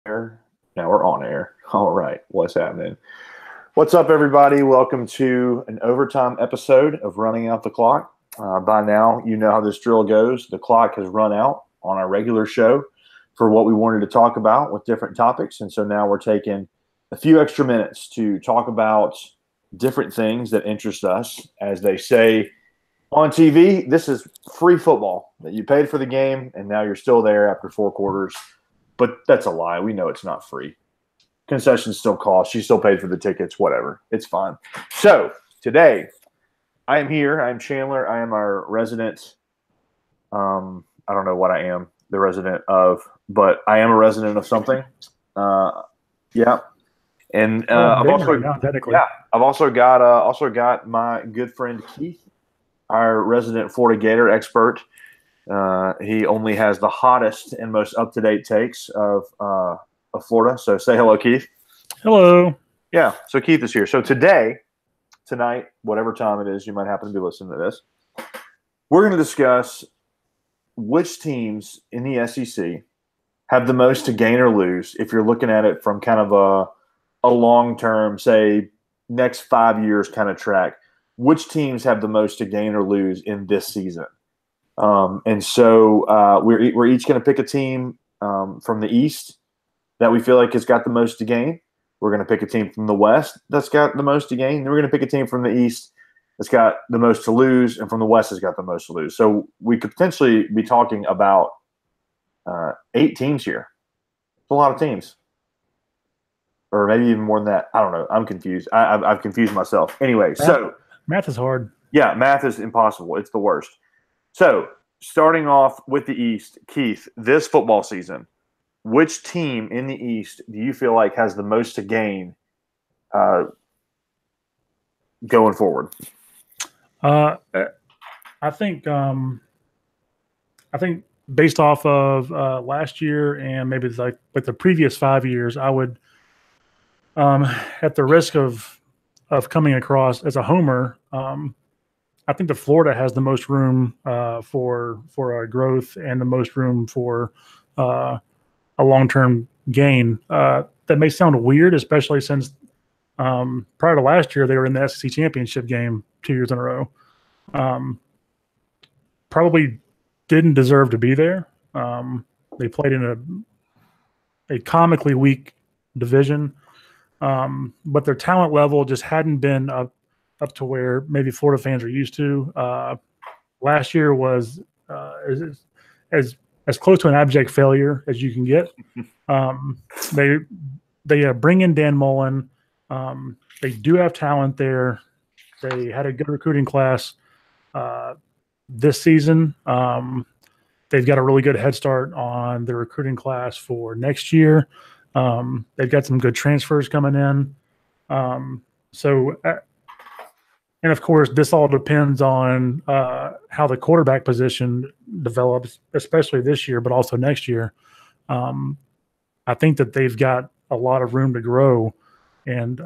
Air. Now we're on air. All right. What's happening? What's up, everybody? Welcome to an overtime episode of Running Out the Clock. By now, you know how this drill goes. The clock has run out on our regular show for what we wanted to talk about with different topics. And so now we're taking a few extra minutes to talk about different things that interest us. As they say on TV, this is free football, that you paid for the game and now you're still there after four quarters. But that's a lie. We know it's not free. Concessions still cost. She still paid for the tickets, whatever. It's fine. So today, I am here. I am Chandler. I am our resident. I don't know what I am the resident of, but I am a resident of something. Yeah. And I've also got my good friend Keith, our resident Florida Gator expert. He only has the hottest and most up-to-date takes of Florida. So say hello, Keith. Hello. Yeah, so Keith is here. So tonight, whatever time it is, you might happen to be listening to this, we're going to discuss which teams in the SEC have the most to gain or lose if you're looking at it from kind of a long-term, say, next 5 years kind of track. Which teams have the most to gain or lose in this season? And so we're each going to pick a team from the East that we feel like has got the most to gain. We're going to pick a team from the West that's got the most to gain. Then we're going to pick a team from the East that's got the most to lose, and from the West has got the most to lose. So we could potentially be talking about 8 teams here. It's a lot of teams. Or maybe even more than that. I don't know. I'm confused. I've confused myself. Anyway, math is hard. Yeah, math is impossible. It's the worst. So, starting off with the East, Keith, this football season, which team in the East do you feel like has the most to gain going forward? I think based off of last year and maybe like with the previous 5 years, I would, at the risk of coming across as a homer, I think that Florida has the most room for growth and the most room for a long-term gain. That may sound weird, especially since prior to last year they were in the SEC championship game 2 years in a row. Probably didn't deserve to be there. They played in a comically weak division, but their talent level just hadn't been up to where maybe Florida fans are used to. Last year was as close to an abject failure as you can get. They bring in Dan Mullen. They do have talent there. They had a good recruiting class this season. They've got a really good head start on the recruiting class for next year. They've got some good transfers coming in. And of course, this all depends on how the quarterback position develops, especially this year, but also next year. I think that they've got a lot of room to grow and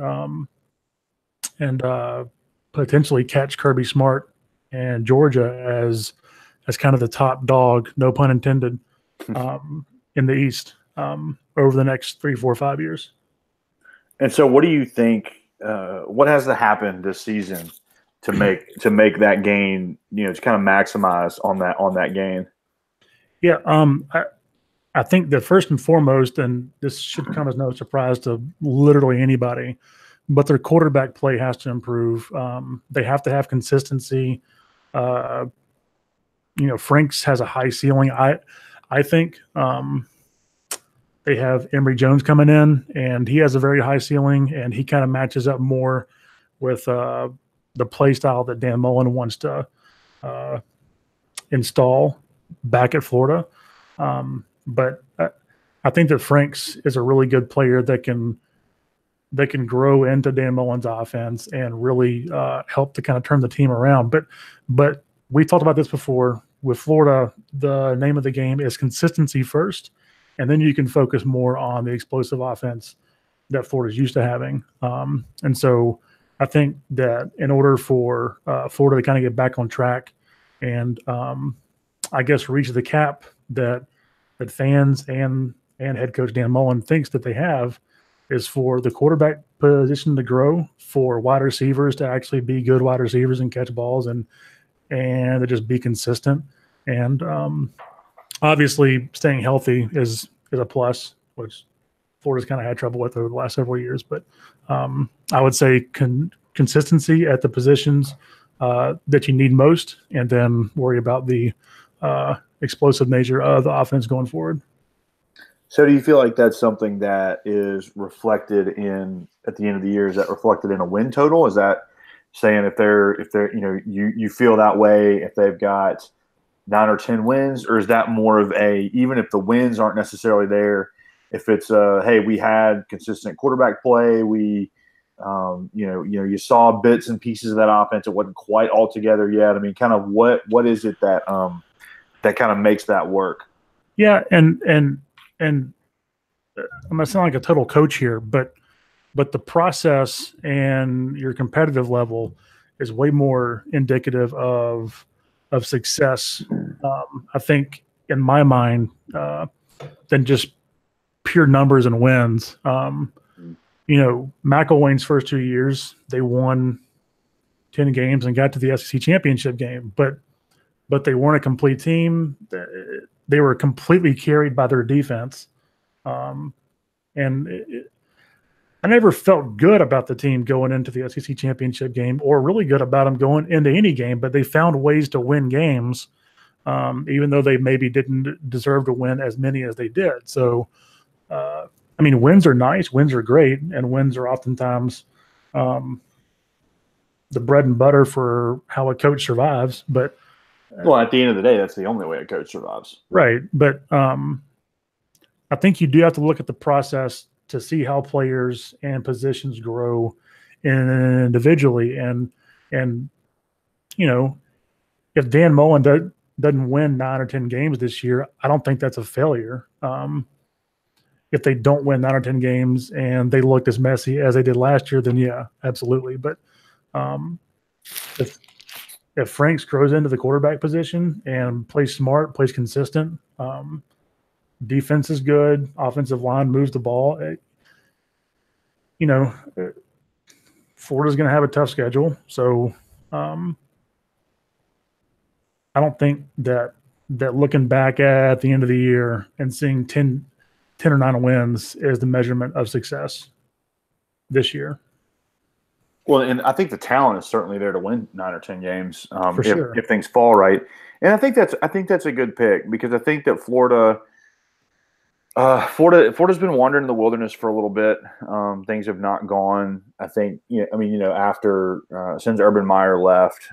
potentially catch Kirby Smart and Georgia as kind of the top dog, no pun intended, in the East over the next 3, 4, 5 years. And so, what do you think? What has to happen this season to make that gain, to kind of maximize on that gain? Yeah, I think that first and foremost, and this should come as no surprise to literally anybody, but their quarterback play has to improve. They have to have consistency. Franks has a high ceiling. I think they have Emory Jones coming in, and he has a very high ceiling, and he kind of matches up more with the play style that Dan Mullen wants to install back at Florida. But I think that Franks is a really good player that can grow into Dan Mullen's offense and really help to kind of turn the team around. But we talked about this before. With Florida, the name of the game is consistency first, and then you can focus more on the explosive offense that Florida's used to having. And so I think that in order for Florida to kind of get back on track and I guess reach the cap that fans and and head coach Dan Mullen thinks that they have is for the quarterback position to grow, for wide receivers to actually be good wide receivers and catch balls, and to just be consistent. And obviously, staying healthy is a plus, which Florida's kind of had trouble with over the last several years. But I would say consistency at the positions that you need most, and then worry about the explosive nature of the offense going forward. So do you feel like that's something that is reflected in at the end of the year? Is that reflected in a win total? Is that saying if they're you feel that way if they've got 9 or 10 wins, or is that more of a, even if the wins aren't necessarily there, if it's hey, we had consistent quarterback play, we you saw bits and pieces of that offense, it wasn't quite all together yet. I mean, kind of what is it that that kind of makes that work? Yeah, and I'm gonna sound like a total coach here, but the process and your competitive level is way more indicative of success, I think, in my mind, than just pure numbers and wins. McElwain's first 2 years, they won 10 games and got to the SEC championship game, but they weren't a complete team. They were completely carried by their defense. I never felt good about the team going into the SEC championship game, or really good about them going into any game, but they found ways to win games, even though they maybe didn't deserve to win as many as they did. So, wins are nice, wins are great, and wins are oftentimes the bread and butter for how a coach survives. But well, at the end of the day, that's the only way a coach survives. Right. But I think you do have to look at the process to see how players and positions grow individually. And if Dan Mullen doesn't win 9 or 10 games this year, I don't think that's a failure. If they don't win 9 or 10 games and they looked as messy as they did last year, then yeah, absolutely. But if Franks grows into the quarterback position and plays smart, plays consistent, defense is good, offensive line moves the ball, Florida's going to have a tough schedule. So I don't think that looking back at the end of the year and seeing 10 or 9 wins is the measurement of success this year. Well, and I think the talent is certainly there to win 9 or 10 games For sure. if things fall right. And I think that's a good pick, because I think that Florida's been wandering in the wilderness for a little bit. Things have not gone, I think, after since Urban Meyer left,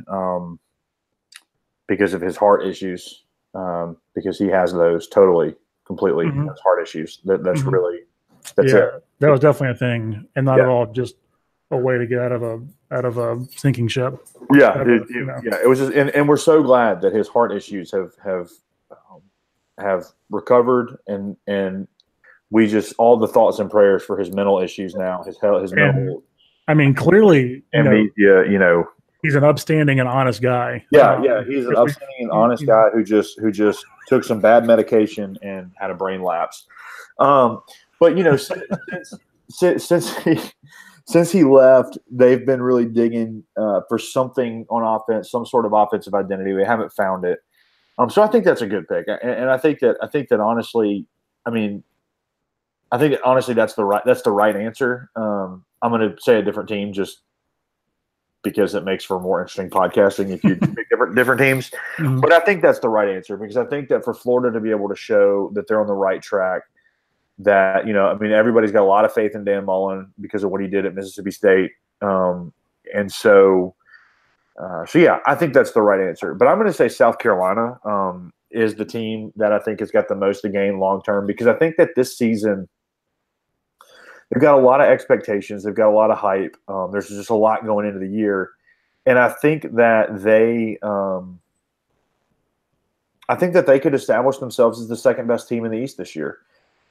because of his heart issues, because he has those completely those heart issues. That's it. That was definitely a thing, and not at all just a way to get out of a sinking ship. Yeah, it was just, and we're so glad that his heart issues have recovered, and we just, all the thoughts and prayers for his mental issues now, his mental. I mean, clearly, amnesia. He's an upstanding and honest guy. Yeah, he's an upstanding and honest guy who just took some bad medication and had a brain lapse. But since he left, they've been really digging for something on offense, some sort of offensive identity. They haven't found it. So I think that's a good pick, and I think that honestly, that's the right answer. I'm going to say a different team just because it makes for more interesting podcasting if you pick different teams. Mm-hmm. But I think that's the right answer, because I think that for Florida to be able to show that they're on the right track, that everybody's got a lot of faith in Dan Mullen because of what he did at Mississippi State, and so yeah, I think that's the right answer. But I'm going to say South Carolina is the team that I think has got the most to gain long term, because I think that this season they've got a lot of expectations, they've got a lot of hype. There's just a lot going into the year, and I think that they could establish themselves as the second best team in the East this year.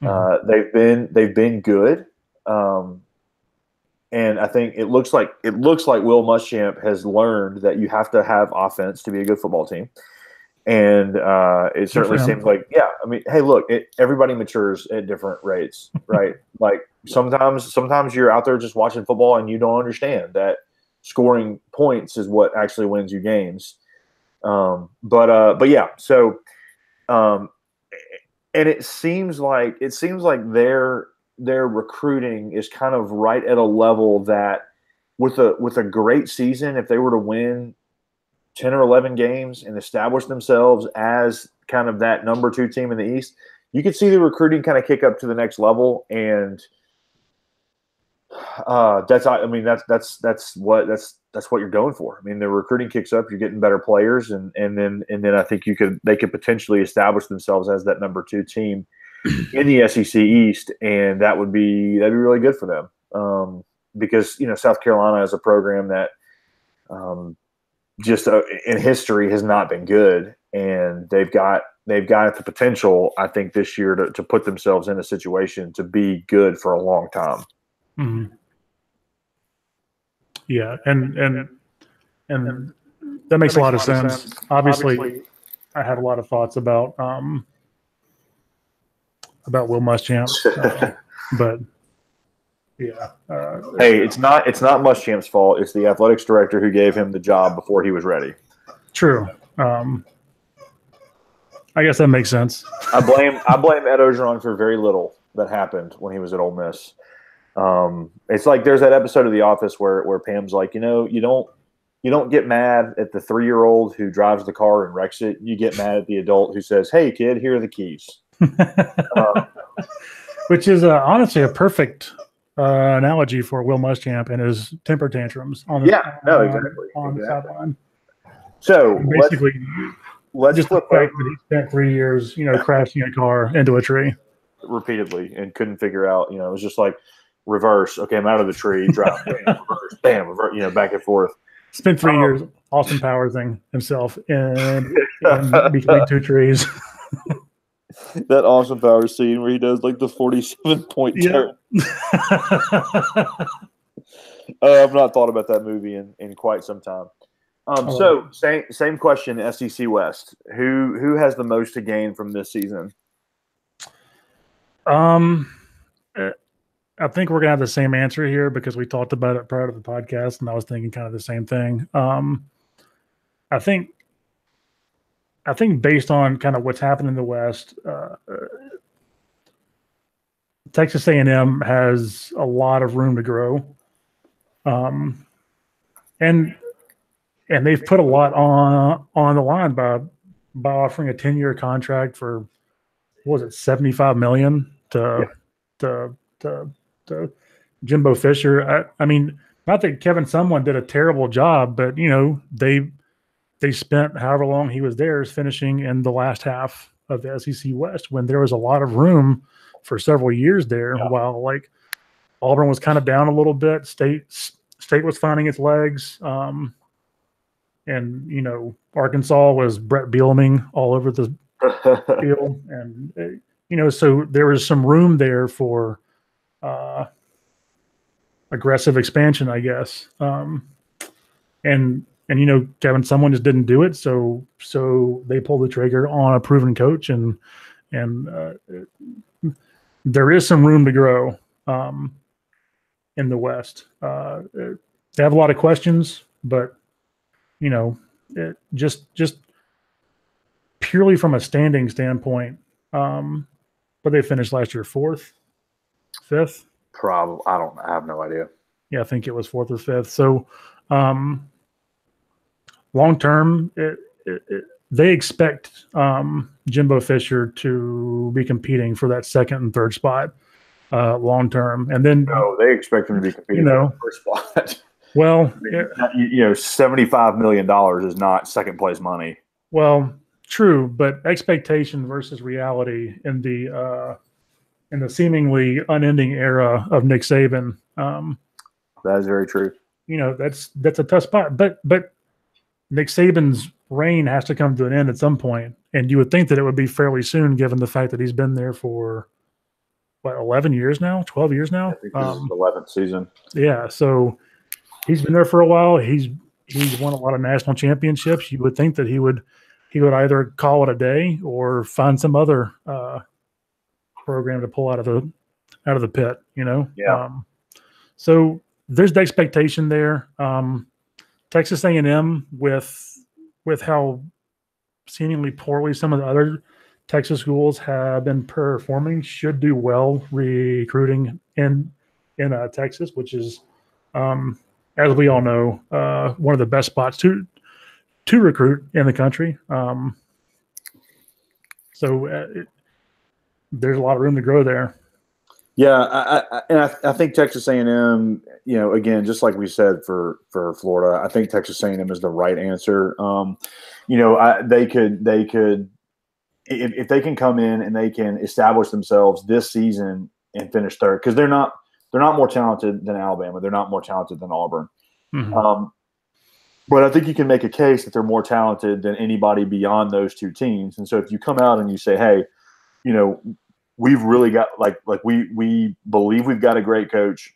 They've been good, and I think it looks like Will Muschamp has learned that you have to have offense to be a good football team, And it certainly him. seems like, yeah, I mean, hey, look, everybody matures at different rates, right? Like sometimes you're out there just watching football and you don't understand that scoring points is what actually wins you games. But yeah, so and it seems like their recruiting is kind of right at a level that with a great season, if they were to win 10 or 11 games and establish themselves as kind of that number 2 team in the East, you could see the recruiting kind of kick up to the next level. And that's what you're going for. I mean, the recruiting kicks up, you're getting better players, and then I think they could potentially establish themselves as that number 2 team in the SEC East, and that'd be really good for them. Because South Carolina is a program that just in history has not been good, and they've got the potential, I think, this year to put themselves in a situation to be good for a long time. Mm-hmm. Yeah, and that makes a lot of sense. Obviously, I had a lot of thoughts about Will Muschamp, but yeah. Hey, it's not Muschamp's fault. It's the athletics director who gave him the job before he was ready. True. I guess that makes sense. I blame Ed Orgeron for very little that happened when he was at Ole Miss. It's like there's that episode of The Office where Pam's like, you don't get mad at the 3-year-old who drives the car and wrecks it. You get mad at the adult who says, "Hey, kid, here are the keys." Which is honestly a perfect analogy for Will Muschamp and his temper tantrums on the the sideline. So basically, let's just flip the fact that he spent 3 years, crashing a car into a tree repeatedly and couldn't figure out. It was just like reverse. Okay, I'm out of the tree. Drop, bam, reverse, bam, reverse, back and forth. Spent 3 years Austin Powersing himself in between 2 trees. That Austin Powers scene where he does like the 47-point turn. I've not thought about that movie in quite some time. So same question, SEC West. Who has the most to gain from this season? I think we're gonna have the same answer here because we talked about it prior to the podcast, and I was thinking kind of the same thing. I think based on kind of what's happened in the West, Texas A&M has a lot of room to grow, and they've put a lot on the line by offering a 10-year contract for, what was it, $75 million to Jimbo Fisher. I mean, not that Kevin Sumlin did a terrible job, but they spent however long he was there finishing in the last half of the SEC West when there was a lot of room for several years there. Yeah. While like Auburn was kind of down a little bit, State was finding its legs, and Arkansas was Brett Bielema all over the field, and so there was some room there for aggressive expansion, I guess. And Kevin Sumlin just didn't do it, so they pulled the trigger on a proven coach, and there is some room to grow in the West. They have a lot of questions, but just purely from a standing standpoint, but they finished last year 4th, 5th. Probably, I have no idea. Yeah, I think it was 4th or 5th. So. Long term, they expect Jimbo Fisher to be competing for that 2nd and 3rd spot long term, and then they expect him to be competing for the 1st spot. Well, $75 million is not second place money. Well, true, but expectation versus reality in the seemingly unending era of Nick Saban. That is very true. That's a tough spot, but Nick Saban's reign has to come to an end at some point, and you would think that it would be fairly soon, given the fact that he's been there for 11 years now, 12 years now. I think this is the 11th season. Yeah, so he's been there for a while. He's won a lot of national championships. You would think that he would he would either call it a day or find some other program to pull out of the pit. Yeah. So there's the expectation there. Texas A&M with how seemingly poorly some of the other Texas schools have been performing should do well recruiting in Texas, which is, as we all know, one of the best spots to recruit in the country. There's a lot of room to grow there. Yeah, I think Texas A&M, again, just like we said for Florida, I think Texas A&M is the right answer. They could if they can come in and they can establish themselves this season and finish third, because they're not more talented than Alabama, they're not more talented than Auburn. Mm-hmm. But I think you can make a case that they're more talented than anybody beyond those two teams. And so if you come out and you say, hey, we've really got we believe we've got a great coach.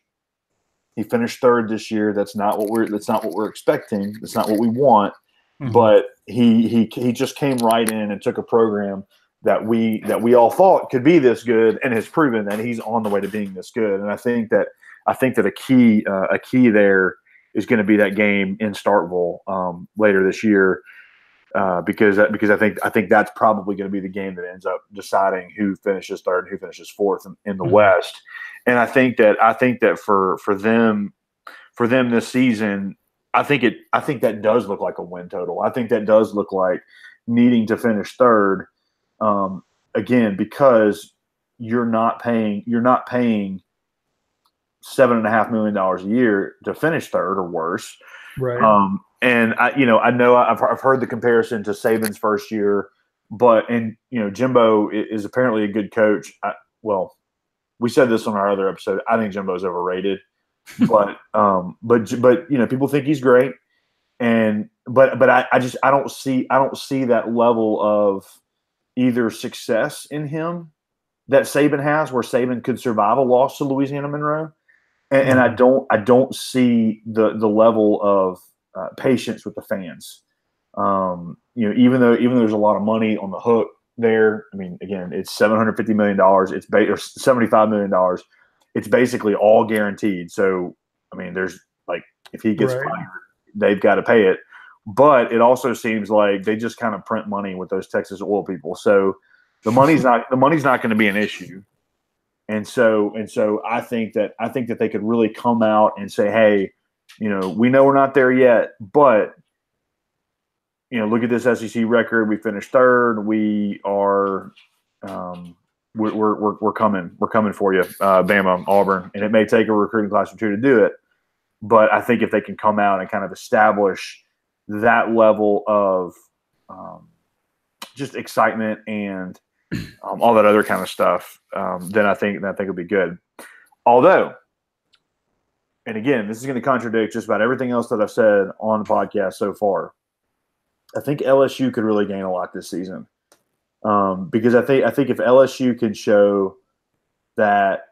He finished third this year. That's not what we're expecting. That's not what we want. Mm-hmm. But he just came right in and took a program that we all thought could be this good and has proven that he's on the way to being this good. And I think that a key there is going to be that game in Starkville later this year. Because I think that's probably going to be the game that ends up deciding who finishes third and who finishes fourth in the mm-hmm. West. And I think that for them this season, I think that does look like a win total. I think that does look like needing to finish third, again, because you're not paying $7.5 million a year to finish third or worse. Right. And I know I've heard the comparison to Saban's first year, but Jimbo is apparently a good coach. We said this on our other episode. I think Jimbo's overrated, but people think he's great, but I don't see that level of either success in him that Saban has, where Saban could survive a loss to Louisiana Monroe, and I don't see the level of patience with the fans. Even though there's a lot of money on the hook there. I mean, again, it's $750 million. It's or $75 million. It's basically all guaranteed. So, I mean, there's if he gets fired, they've got to pay it. But it also seems like they just kind of print money with those Texas oil people. So the money's not going to be an issue. And so I think that they could really come out and say, hey, we know we're not there yet, but look at this SEC record. We finished third. We are, we're coming for you, Bama, Auburn, and it may take a recruiting class or two to do it. But I think if they can come out and kind of establish that level of just excitement and all that other kind of stuff, then I think it'll be good. Although, and again, this is going to contradict just about everything else that I've said on the podcast so far, I think LSU could really gain a lot this season, because I think if LSU can show that,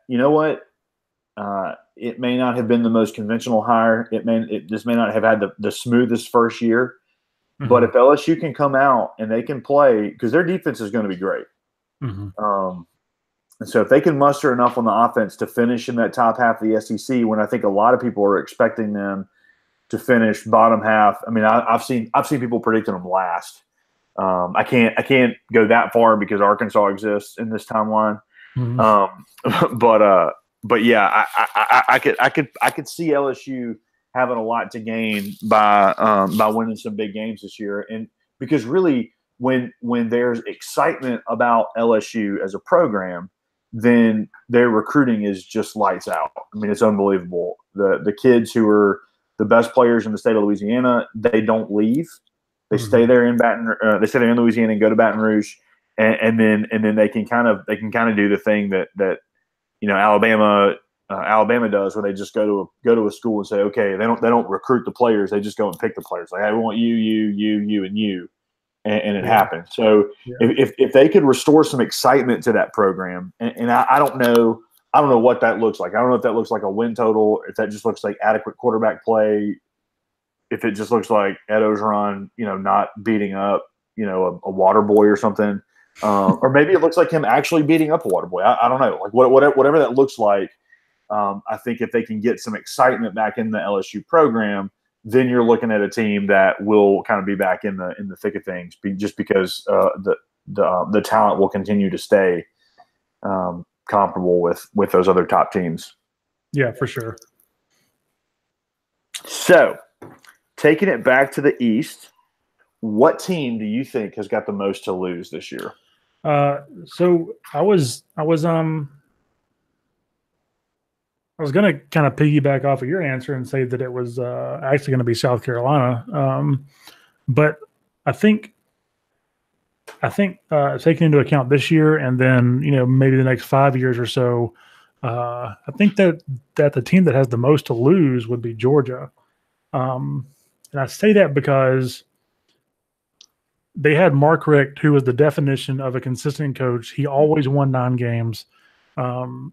it may not have been the most conventional hire, it just may not have had the smoothest first year, mm-hmm. but if LSU can come out and they can play, because their defense is going to be great, mm-hmm. And so if they can muster enough on the offense to finish in that top half of the SEC, when I think a lot of people are expecting them to finish bottom half. I mean, I've seen people predicting them last. I can't go that far because Arkansas exists in this timeline. Mm-hmm. But yeah, I could see LSU having a lot to gain by winning some big games this year, and because really when there's excitement about LSU as a program, then their recruiting is just lights out. I mean, it's unbelievable. The kids who are the best players in the state of Louisiana, they don't leave. They mm-hmm. stay there in they stay there in Louisiana and go to Baton Rouge, and then they can kind of do the thing that Alabama does, where they just go to a school and say, okay, they don't recruit the players, they just go and pick the players. Like, hey, we want you, and you. And it happened. So if they could restore some excitement to that program, and I don't know what that looks like. I don't know if that looks like a win total, if that just looks like adequate quarterback play, if it just looks like Ed Orgeron, not beating up a water boy or something. Or maybe it looks like him actually beating up a water boy. I don't know. Like whatever that looks like. I think if they can get some excitement back in the LSU program, then you're looking at a team that will kind of be back in the thick of things, just because the talent will continue to stay comparable with those other top teams. Yeah, for sure. So, taking it back to the East, what team do you think has got the most to lose this year? So I was going to kind of piggyback off of your answer and say that it was actually going to be South Carolina. But I think taking into account this year and then, maybe the next 5 years or so, I think that the team that has the most to lose would be Georgia. And I say that because they had Mark Richt, who was the definition of a consistent coach. He always won 9 games.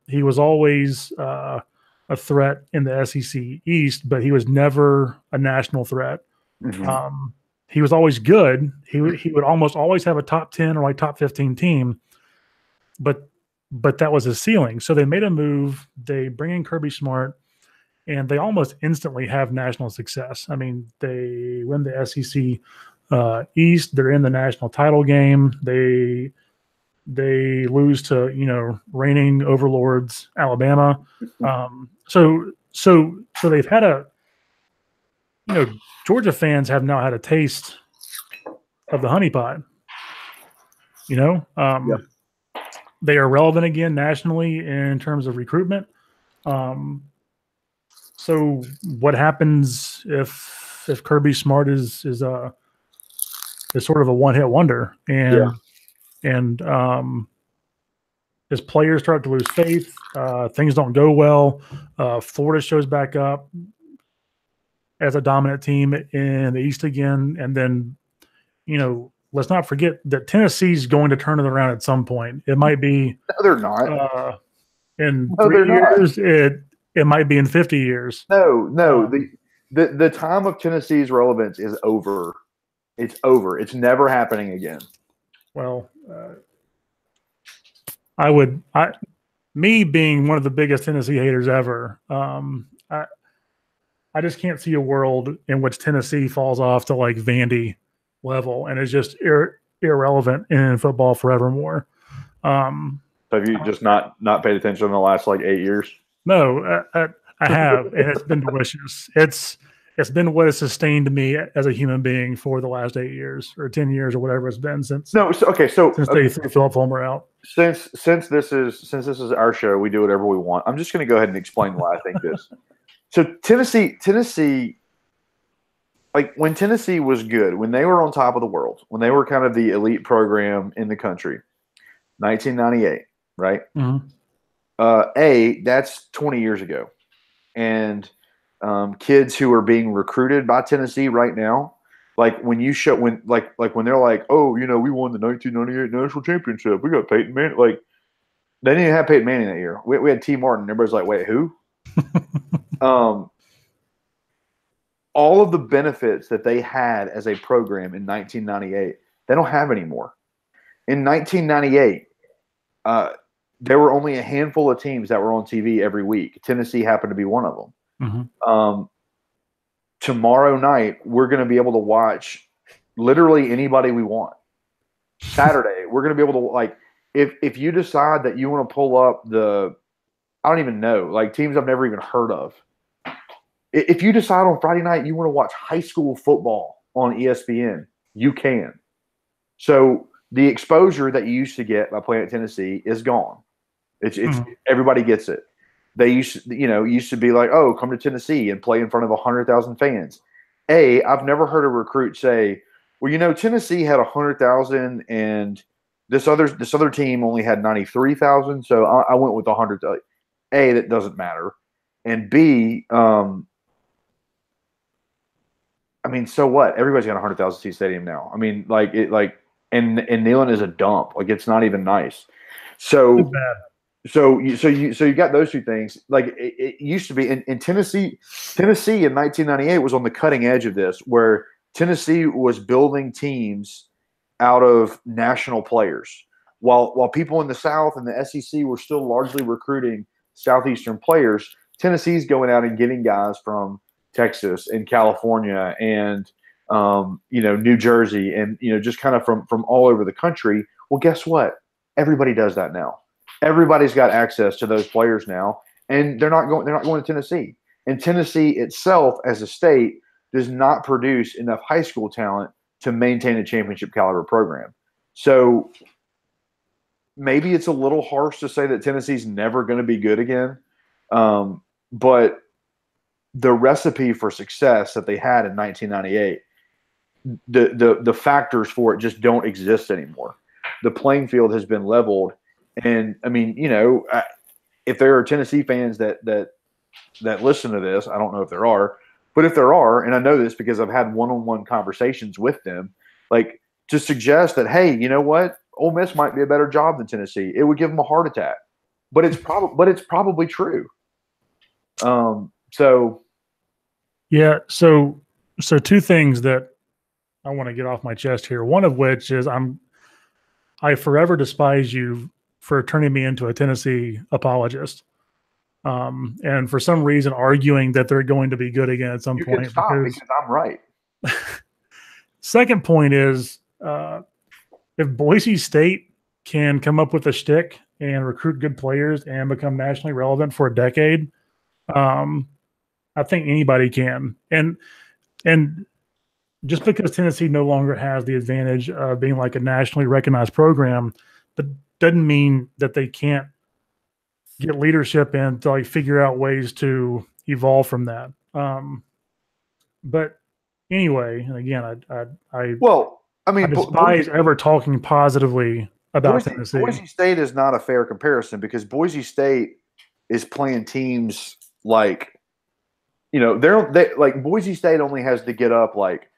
He was always a threat in the SEC East, but he was never a national threat. Mm-hmm. He was always good. He would almost always have a top 10 or like top 15 team, but that was his ceiling. So they made a move. They bring in Kirby Smart, and they almost instantly have national success. I mean, they win the SEC East. They're in the national title game. They lose to reigning overlords Alabama. So they've had Georgia fans have now had a taste of the honeypot. Yep. They are relevant again nationally in terms of recruitment. So what happens if Kirby Smart is sort of a one-hit wonder, and as players start to lose faith, things don't go well. Florida shows back up as a dominant team in the East again, and then let's not forget that Tennessee's going to turn it around at some point. It might be no, they're not. In 3 years. It might be in 50 years. No. The time of Tennessee's relevance is over. It's over. It's never happening again. Well, me being one of the biggest Tennessee haters ever, I just can't see a world in which Tennessee falls off to like Vandy level and is just irrelevant in football forevermore. So have you just not paid attention in the last like 8 years? No, I have, and it's been delicious. It's been what has sustained me as a human being for the last 8 years or 10 years or whatever it's been since. Since they threw Philip Fulmer out. Since this is our show, we do whatever we want. I'm just going to go ahead and explain why I think this. So Tennessee, like when Tennessee was good, when they were on top of the world, when they were kind of the elite program in the country, 1998, right? Mm-hmm. That's 20 years ago. And kids who are being recruited by Tennessee right now, like when they're like, oh, we won the 1998 national championship. We got Peyton Manning. Like they didn't even have Peyton Manning that year. We had T. Martin. Everybody's like, wait, who? All of the benefits that they had as a program in 1998, they don't have anymore. In 1998, there were only a handful of teams that were on TV every week. Tennessee happened to be one of them. Mm-hmm. Tomorrow night, we're going to be able to watch literally anybody we want. Saturday, we're going to be able to, like, if you decide that you want to pull up I don't even know, like teams I've never even heard of. If you decide on Friday night you want to watch high school football on ESPN, you can. So the exposure that you used to get by playing at Tennessee is gone. It's everybody gets it. They used to be like, oh, come to Tennessee and play in front of 100,000 fans. I've never heard a recruit say, well, Tennessee had 100,000 and this other team only had 93,000, so I went with 100,000. That doesn't matter, and B, I mean, so what? Everybody's got a 100,000 seat stadium now. I mean, and Neyland is a dump. Like it's not even nice. So you got those two things. Like it used to be in Tennessee. Tennessee in 1998 was on the cutting edge of this, where Tennessee was building teams out of national players. While people in the South and the SEC were still largely recruiting Southeastern players, Tennessee's going out and getting guys from Texas and California and New Jersey and just kind of from all over the country. Well, guess what? Everybody does that now. Everybody's got access to those players now, and they're not going to Tennessee. And Tennessee itself, as a state, does not produce enough high school talent to maintain a championship caliber program. So maybe it's a little harsh to say that Tennessee's never going to be good again, but the recipe for success that they had in 1998, the factors for it just don't exist anymore. The playing field has been leveled, and I mean, if there are Tennessee fans that listen to this, I don't know if there are, but if there are, and I know this because I've had one-on-one conversations with them, like to suggest that, hey, you know what? Ole Miss might be a better job than Tennessee. It would give them a heart attack, but it's probably true. Yeah. So two things that I want to get off my chest here. One of which is I forever despise you for turning me into a Tennessee apologist. And for some reason arguing that they're going to be good again at some point. Stop because I'm right. Second point is, if Boise State can come up with a shtick and recruit good players and become nationally relevant for a decade, I think anybody can. And just because Tennessee no longer has the advantage of being like a nationally recognized program, that doesn't mean that they can't get leadership and to like figure out ways to evolve from that. But anyway, and again, I despise ever talking positively about Tennessee. Boise State is not a fair comparison because Boise State is playing teams like, Boise State only has to get up like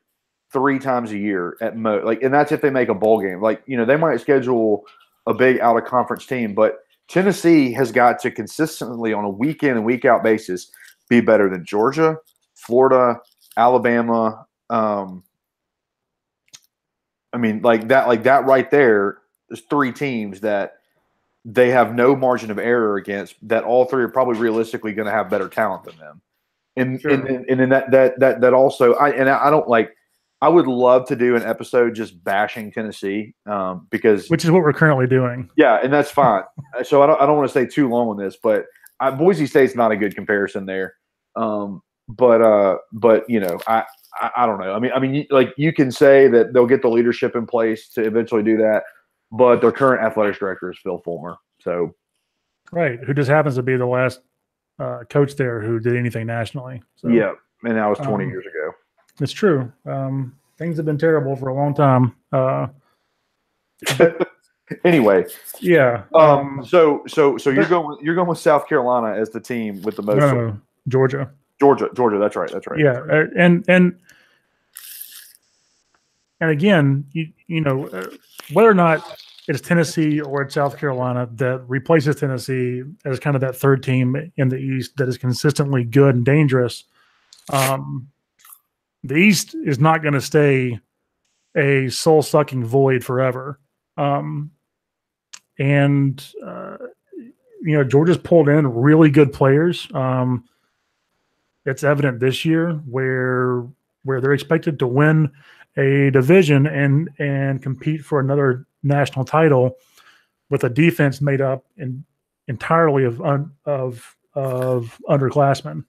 3 times a year at most, and that's if they make a bowl game. They might schedule a big out of conference team, but Tennessee has got to consistently on a week in and week out basis be better than Georgia, Florida, Alabama. That right there is 3 teams that they have no margin of error against, that all 3 are probably realistically going to have better talent than them. And sure. and then that also I don't like. I would love to do an episode just bashing Tennessee because which is what we're currently doing. Yeah, and that's fine. So I don't want to stay too long on this, but Boise State's not a good comparison there. But I don't know. I mean, like you can say that they'll get the leadership in place to eventually do that, but their current athletics director is Phil Fulmer. So, right, who just happens to be the last coach there who did anything nationally. So, yeah, and that was 20 years ago. It's true. Things have been terrible for a long time. Anyway, yeah. So you're going with South Carolina as the team with the most. No, Georgia. Georgia. That's right. Yeah, and again, whether or not it's Tennessee or it's South Carolina that replaces Tennessee as kind of that third team in the East that is consistently good and dangerous. The East is not going to stay a soul-sucking void forever. Georgia's pulled in really good players. It's evident this year where they're expected to win a division and compete for another national title with a defense made up entirely of underclassmen.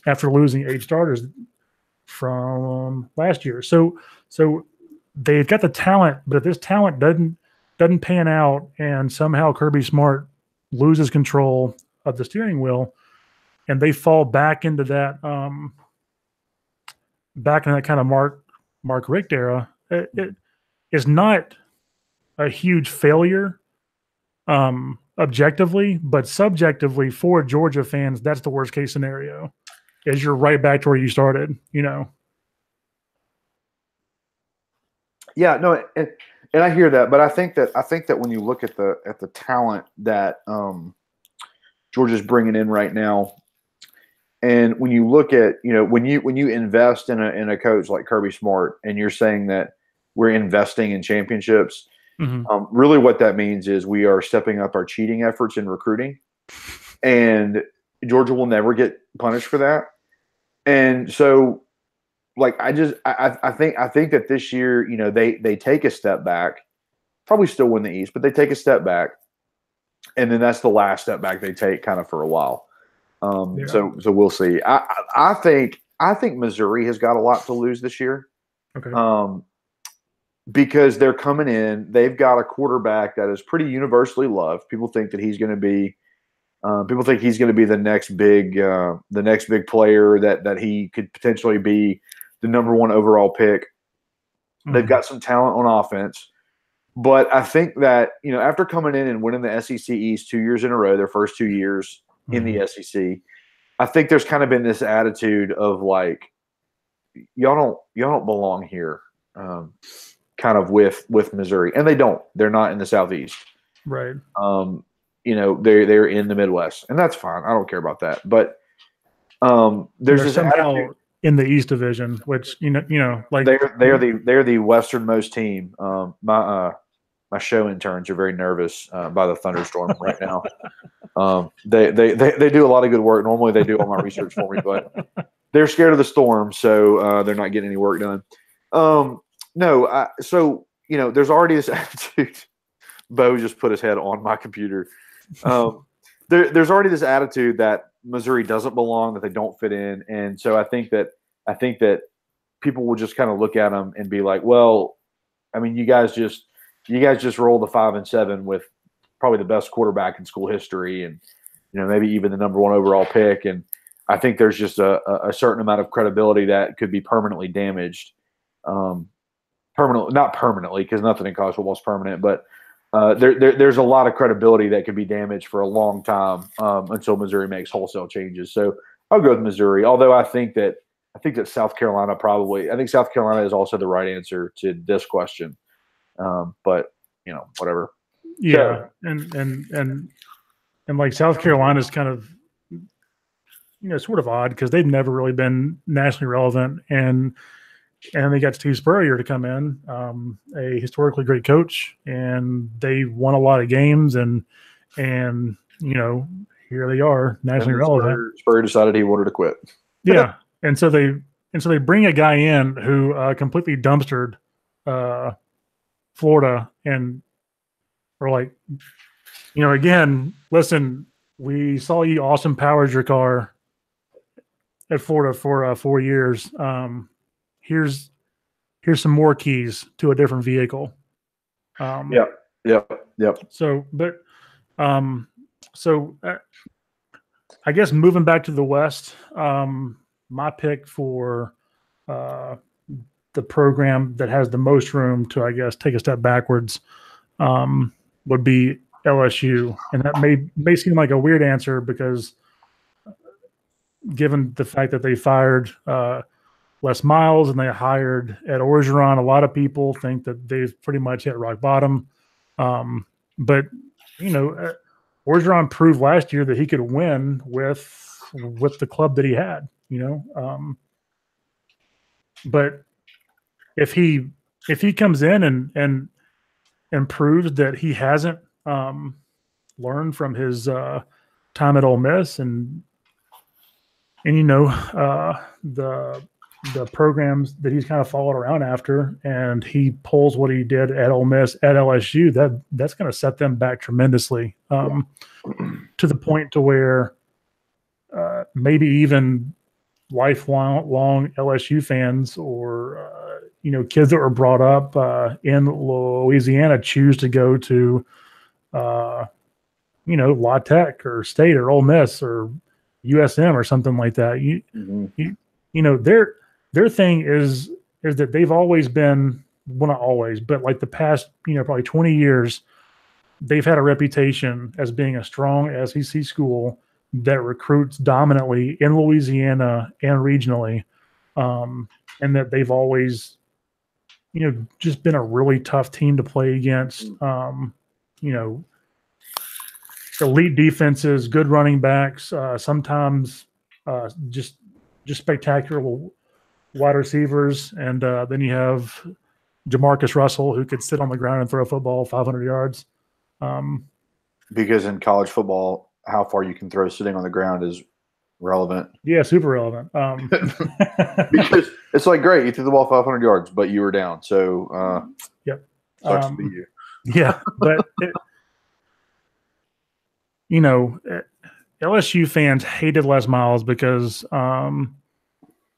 After losing 8 starters from last year. So they've got the talent, but if this talent doesn't pan out and somehow Kirby Smart loses control of the steering wheel and they fall back into that kind of Mark Richt era, it is not a huge failure objectively, but subjectively for Georgia fans, that's the worst case scenario. Is you're right back to where you started, Yeah, no, and I hear that, but I think that when you look at the talent that Georgia's bringing in right now, and when you look at when you invest in a coach like Kirby Smart, and you're saying that we're investing in championships. Mm-hmm. Really what that means is we are stepping up our cheating efforts in recruiting, and Georgia will never get punished for that. And so, like, I think that this year, you know, they take a step back, probably still win the East, but they take a step back, and then that's the last step back they take kind of for a while. So we'll see. I think Missouri has got a lot to lose this year. Okay. Because they're coming in, they've got a quarterback that is pretty universally loved. People think that he's going to be, the next big player, that he could potentially be the number 1 overall pick. Mm-hmm. They've got some talent on offense, but I think that, you know, after coming in and winning the SEC East 2 years in a row, their first 2 years in the SEC, I think there's kind of been this attitude of like, y'all don't belong here. Kind of with Missouri, and they're not in the Southeast, right? You know, they're in the Midwest, and that's fine. I don't care about that. But there's this somehow in the East Division, which you know, like they're the westernmost team. My show interns are very nervous by the thunderstorm right now. They do a lot of good work. Normally they do all my research for me, but they're scared of the storm, so they're not getting any work done. No, so, you know, there's already this attitude. Bo just put his head on my computer. There's already this attitude that Missouri doesn't belong, that they don't fit in, and so I think that people will just kind of look at them and be like, well, I mean, you guys just rolled the 5-7 with probably the best quarterback in school history, and, you know, maybe even the number 1 overall pick, and I think there's just a certain amount of credibility that could be permanently damaged. Not permanently, because nothing in college football is permanent, but there's a lot of credibility that could be damaged for a long time until Missouri makes wholesale changes. So I'll go with Missouri, although I think that South Carolina South Carolina is also the right answer to this question. But, you know, whatever. Yeah, so, and like South Carolina is kind of, you know, sort of odd because they've never really been nationally relevant, and they got Steve Spurrier to come in, a historically great coach, and they won a lot of games, and you know, here they are nationally relevant. Spurrier decided he wanted to quit. Yeah, and so they bring a guy in who completely dumpstered Florida, and are like, you know, again, listen, we saw you Austin Powers your car at Florida for 4 years. Here's some more keys to a different vehicle. Yep. So, but I guess moving back to the West, my pick for the program that has the most room to, I guess, take a step backwards would be LSU, and that may seem like a weird answer because, given the fact that they fired Les Miles and they hired Ed Orgeron, a lot of people think that they've pretty much hit rock bottom. But, you know, Orgeron proved last year that he could win with the club that he had, you know. But if he comes in and proves that he hasn't learned from his time at Ole Miss and you know, the programs that he's kind of followed around after, and he pulls what he did at Ole Miss at LSU, that's going to set them back tremendously, to the point to where maybe even lifelong LSU fans or you know, kids that were brought up in Louisiana choose to go to you know, La Tech or State or Ole Miss or USM or something like that. You know, their thing is that they've always been, well, not always, but like the past, you know, probably 20 years, they've had a reputation as being a strong SEC school that recruits dominantly in Louisiana and regionally, and that they've always, you know, just been a really tough team to play against. You know, elite defenses, good running backs, sometimes just spectacular wide receivers, and then you have Jamarcus Russell, who could sit on the ground and throw a football 500 yards. Because in college football, how far you can throw sitting on the ground is relevant. Yeah, super relevant. Because it's like, great, you threw the ball 500 yards, but you were down. So, yep. Sucks to be you. Yeah, but LSU fans hated Les Miles because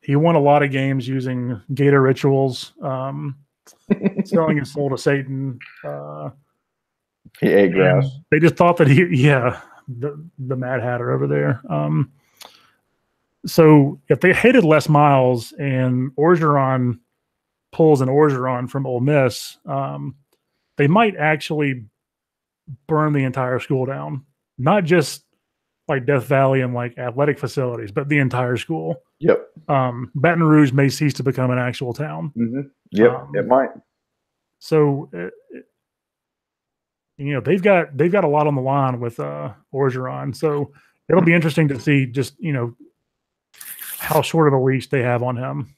he won a lot of games using Gator rituals, selling his soul to Satan. He ate grass. They just thought that the Mad Hatter over there. So if they hated Les Miles and Orgeron pulls an Orgeron from Ole Miss, they might actually burn the entire school down. Not just like Death Valley and like athletic facilities, but the entire school. Yep. Baton Rouge may cease to become an actual town. Mm-hmm. Yep, it might. So, they've got a lot on the line with Orgeron. So it'll be interesting to see just how short of a leash they have on him.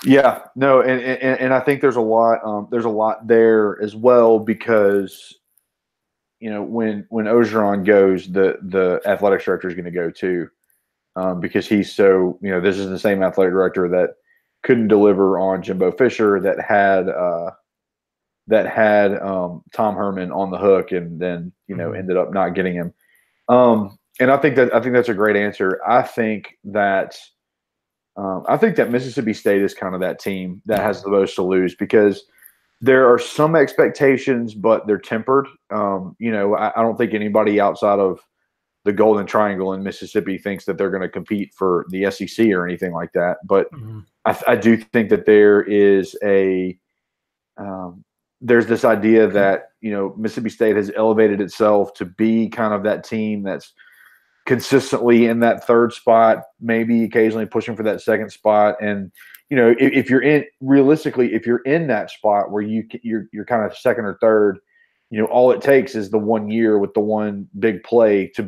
Yeah, no, and I think there's a lot there as well because when Orgeron goes, the athletic director is going to go too, because he's so this is the same athletic director that couldn't deliver on Jimbo Fisher, that had Tom Herman on the hook, and then ended up not getting him. And I think that's a great answer. I think that Mississippi State is kind of that team that has the most to lose because there are some expectations, but they're tempered. I don't think anybody outside of the Golden Triangle in Mississippi thinks that they're going to compete for the SEC or anything like that. But I do think that there is there's this idea that Mississippi State has elevated itself to be kind of that team that's consistently in that third spot, maybe occasionally pushing for that second spot. And if you're in that spot where you're kind of second or third, all it takes is the 1 year with the one big play to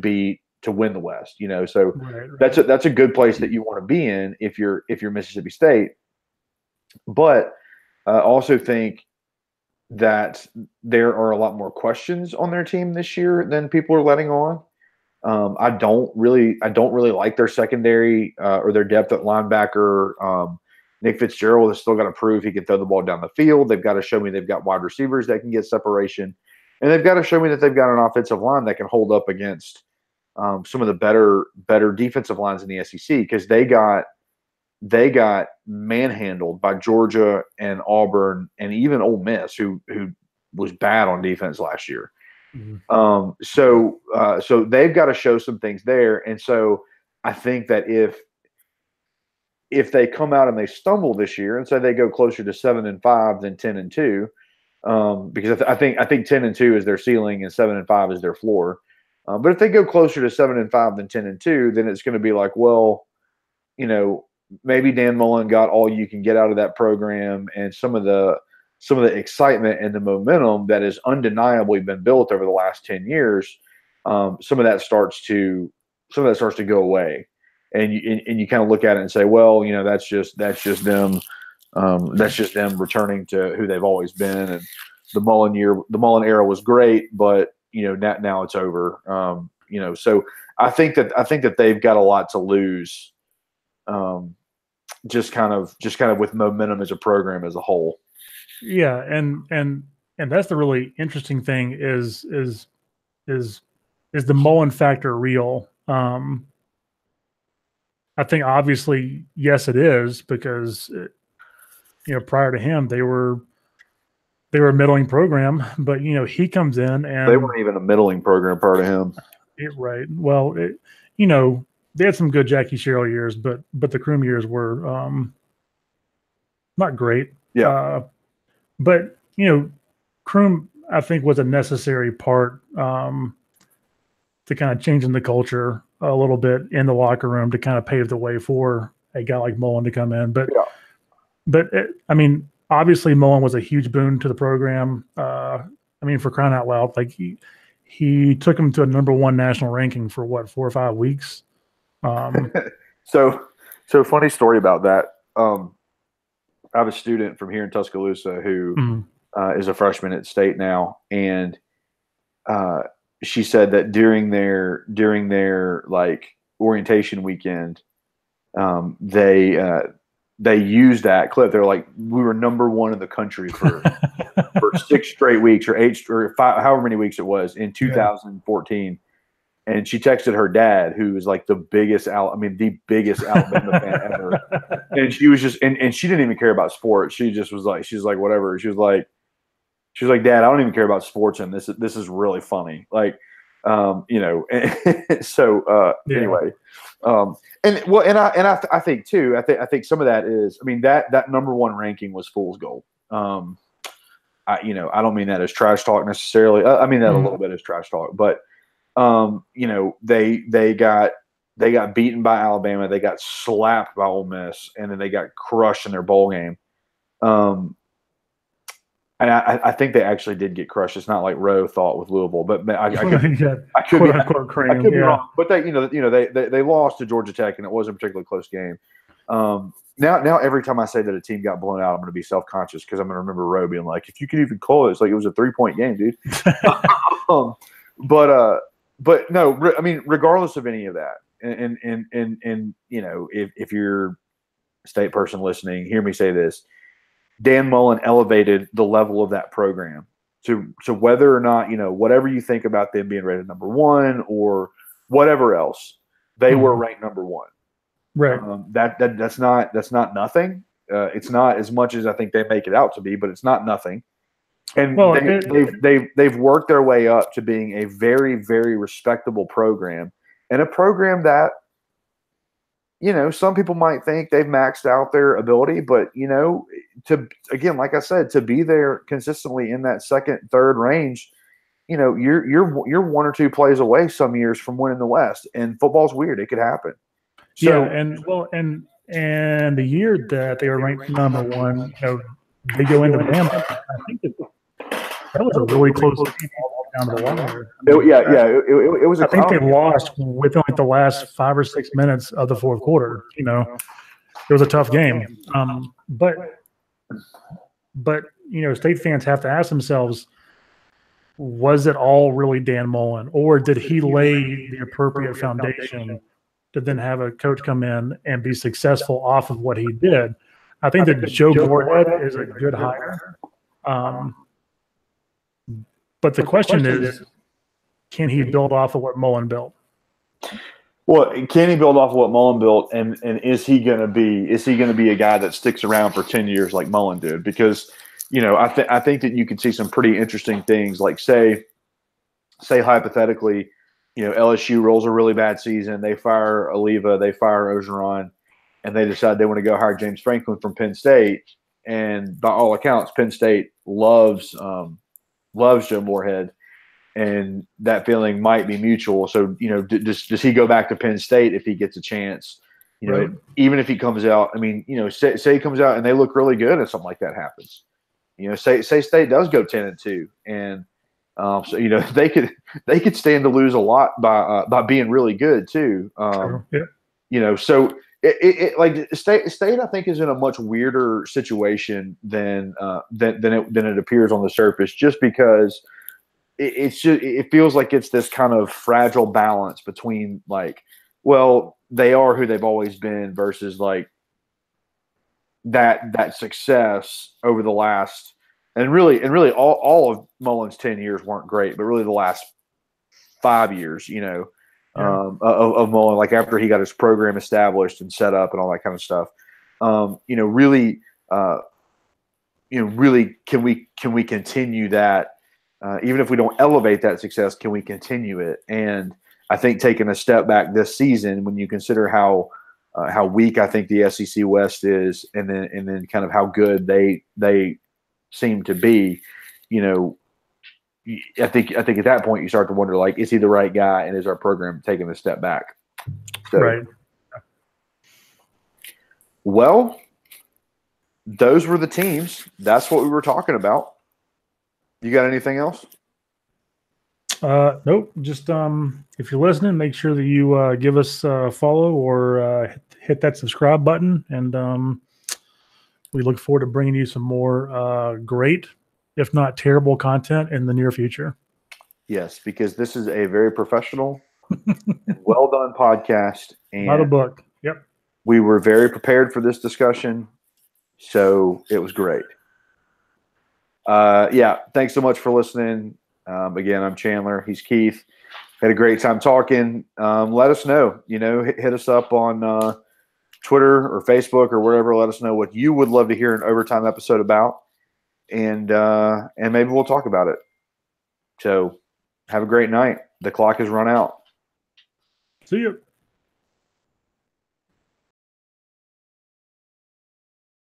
win the West. So right. That's a good place that you want to be in if you're Mississippi State. But I also think that there are a lot more questions on their team this year than people are letting on. I don't really like their secondary or their depth at linebacker. Nick Fitzgerald has still got to prove he can throw the ball down the field. They've got to show me they've got wide receivers that can get separation, and they've got to show me that they've got an offensive line that can hold up against some of the better defensive lines in the SEC, because they got manhandled by Georgia and Auburn and even Ole Miss, who was bad on defense last year. Mm-hmm. So they've got to show some things there. And so I think that if they come out and they stumble this year and say they go closer to 7-5 than 10-2, because I think 10-2 is their ceiling and 7-5 is their floor. But if they go closer to 7-5 than 10-2, then it's going to be like, well, maybe Dan Mullen got all you can get out of that program, and some of the excitement and the momentum that has undeniably been built over the last 10 years, some of that starts to go away, and you kind of look at it and say, well, that's just them, returning to who they've always been, and the Mullen era was great, but now it's over. So I think that they've got a lot to lose, just kind of with momentum as a program as a whole. Yeah, and that's the really interesting thing is the Mullen factor real? I think obviously yes, it is, because prior to him they were a middling program, but he comes in and they weren't even a middling program prior to him. Right. Well, they had some good Jackie Sherrill years, but the Croom years were not great. Yeah. But Croom, I think, was a necessary part to kind of changing the culture a little bit in the locker room to kind of pave the way for a guy like Mullen to come in. But obviously Mullen was a huge boon to the program. For crying out loud, like he took him to a #1 national ranking for 4 or 5 weeks. So funny story about that. have a student from here in Tuscaloosa who Mhm. is a freshman at State now, and she said that during their like orientation weekend, they used that clip. They're like, we were number one in the country for 6 straight weeks or 8 or 5, however many weeks it was in 2014. And she texted her dad, who is like the biggest Alabama fan ever. And she was just, and she didn't even care about sports. She just was like, she's like, whatever. She was like, Dad, I don't even care about sports, and this is really funny. Like, so anyway, I think too, I think some of that is, I mean, that number one ranking was fool's gold. I don't mean that as trash talk necessarily. I mean that a little bit as trash talk, but they got beaten by Alabama, they got slapped by Ole Miss, and then they got crushed in their bowl game. And I think they actually did get crushed. It's not like Roe thought with Louisville, but I could be wrong. But they lost to Georgia Tech, and it wasn't a particularly close game. Now every time I say that a team got blown out, I'm going to be self-conscious because I'm going to remember Roe being like, "If you could even call it, it's like it was a 3-point game, dude." But no, I mean, regardless of any of that, and if you're a State person listening, hear me say this. Dan Mullen elevated the level of that program to whether or not, whatever you think about them being rated number one or whatever else, they were ranked number one. Right. That's not nothing. It's not as much as I think they make it out to be, but it's not nothing. And they've worked their way up to being a very, very respectable program, and a program that, some people might think they've maxed out their ability, but like I said, to be there consistently in that second, third range, you're 1 or 2 plays away some years from winning the West, and football's weird. It could happen. So, and the year that they were ranked number one, they go into Bama. I think that was a really close game down to the wire. It was. I think they lost within like the last 5 or 6 minutes of the fourth quarter. It was a tough game. But State fans have to ask themselves, was it all really Dan Mullen, or did he lay the appropriate foundation to then have a coach come in and be successful off of what he did? I think that Joe Moorhead is a good hire. But the question is, can he build off of what Mullen built? Well, can he build off of what Mullen built, and is he going to be a guy that sticks around for 10 years like Mullen did? Because I think that you can see some pretty interesting things. Like say hypothetically, LSU rolls a really bad season, they fire Oliva, they fire Orgeron, and they decide they want to go hire James Franklin from Penn State. And by all accounts, Penn State loves Joe Moorhead, and that feeling might be mutual. So, does he go back to Penn State if he gets a chance? Right. Even if he comes out, I mean, say he comes out and they look really good and something like that happens. Say State does go 10-2, and so they could stand to lose a lot by being really good too. So it like State I think is in a much weirder situation than it appears on the surface, just because it feels like it's this kind of fragile balance between like, well, they are who they've always been versus like that success over the last, and really all of Mullen's 10 years weren't great, but really the last 5 years, of Mullen, like after he got his program established and set up and all that kind of stuff, really, can we continue that? Even if we don't elevate that success, can we continue it? And I think taking a step back this season, when you consider how weak I think the SEC West is, and then kind of how good they seem to be, I think at that point you start to wonder, like, is he the right guy, and is our program taking a step back? So, right. Well, those were the teams. That's what we were talking about. You got anything else? Nope. Just if you're listening, make sure that you give us a follow or hit that subscribe button, and We look forward to bringing you some more great, if not terrible, content in the near future. Yes, because this is a very professional and well done podcast. And By the book. Yep. we were very prepared for this discussion. So it was great. Yeah, thanks so much for listening. Again, I'm Chandler. He's Keith. Had a great time talking. Let us know. Hit us up on Twitter or Facebook or wherever. Let us know what you would love to hear an overtime episode about, and maybe we'll talk about it. So have a great night. The clock has run out. See you.